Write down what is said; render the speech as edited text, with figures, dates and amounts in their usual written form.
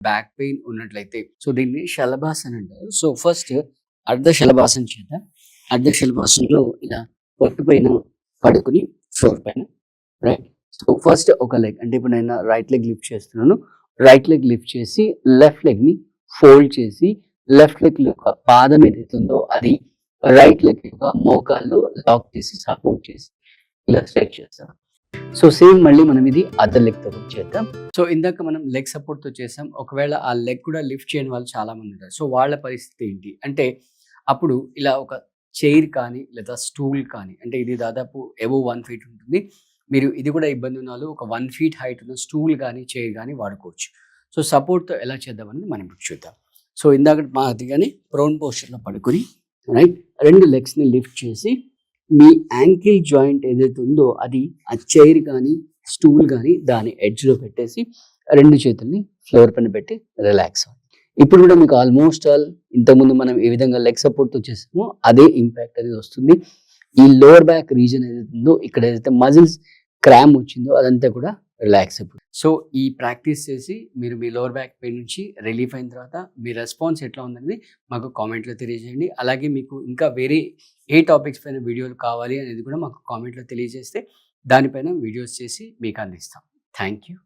Back pain ఉన్నట్లయితే so దీన్ని శలభాసన్ అంటారు. సో ఫస్ట్ అర్ధ శలభాసన్ చేద్దాం. అర్ధ శలభాసన్లో ఇలా పొట్టు పైన పడుకుని ఫ్లోర్ పైన రైట్. సో ఫస్ట్ ఒక లెగ్ అంటే ఇప్పుడు నేను రైట్ లెగ్ లిఫ్ట్ చేస్తున్నాను. రైట్ లెగ్ లిఫ్ట్ చేసి లెఫ్ట్ లెగ్ ని ఫోల్డ్ చేసి లెఫ్ట్ లెగ్ యొక్క పాదం ఏదైతుందో అది రైట్ లెగ్ యొక్క మోకాళ్ళు లాక్ చేసి సపోర్ట్ చేసి ఇలా స్ట్రెచ్ చేస్తాం. సో సేమ్ మళ్ళీ మనం ఇది అదర్ లెగ్ తో చేద్దాం. సో ఇందాక మనం లెగ్ సపోర్ట్ తో చేసాం. ఒకవేళ ఆ లెగ్ కూడా లిఫ్ట్ చేయని వాళ్ళు చాలా మంది ఉంటారు. సో వాళ్ళ పరిస్థితి ఏంటి అంటే అప్పుడు ఇలా ఒక చైర్ కానీ లేదా స్టూల్ కానీ అంటే ఇది దాదాపు అబోవ్ 1 feet ఉంటుంది. మీరు ఇది కూడా ఇబ్బంది ఉన్న వాళ్ళు ఒక 1 feet హైట్ ఉన్న స్టూల్ కానీ చైర్ కానీ వాడుకోవచ్చు. సో సపోర్ట్తో ఎలా చేద్దామనేది మనం ఇప్పుడు చూద్దాం. సో ఇందాక మాదిరిగానే ప్రోన్ పోస్చర్లో పడుకొని రైట్ 2 లెగ్స్ని లిఫ్ట్ చేసి మీ యాంకిల్ జాయింట్ ఏదైతే ఉందో అది ఆ చైర్ కానీ స్టూల్ కానీ దాని ఎడ్జ్లో పెట్టేసి 2 చేతుల్ని ఫ్లోర్ పైన పెట్టి రిలాక్స్ అవ్వండి. ఇప్పుడు కూడా మీకు ఆల్మోస్ట్ ఆల్ ఇంతకుముందు మనం ఏ విధంగా లెగ్ సపోర్ట్తో చేసామో అదే ఇంపాక్ట్ అనేది వస్తుంది. ఈ లోవర్ బ్యాక్ రీజన్ ఏదైతే ఉందో ఇక్కడ ఏదైతే మజిల్స్ క్రామ్ వచ్చిందో అదంతా కూడా రిలాక్స్ అయిపోతుంది. సో ఈ ప్రాక్టీస్ చేసి మీరు మీ లోవర్ బ్యాక్ పెయిన్ నుంచి రిలీఫ్ అయిన తర్వాత మీ రెస్పాన్స్ ఎట్లా ఉందనేది మాకు కామెంట్లో తెలియజేయండి. అలాగే మీకు ఇంకా వేరే ఏ టాపిక్స్ పైన వీడియోలు కావాలి అనేది కూడా మాకు కామెంట్లో తెలియజేస్తే దానిపైన వీడియోస్ చేసి మీకు అందిస్తాం. Thank you.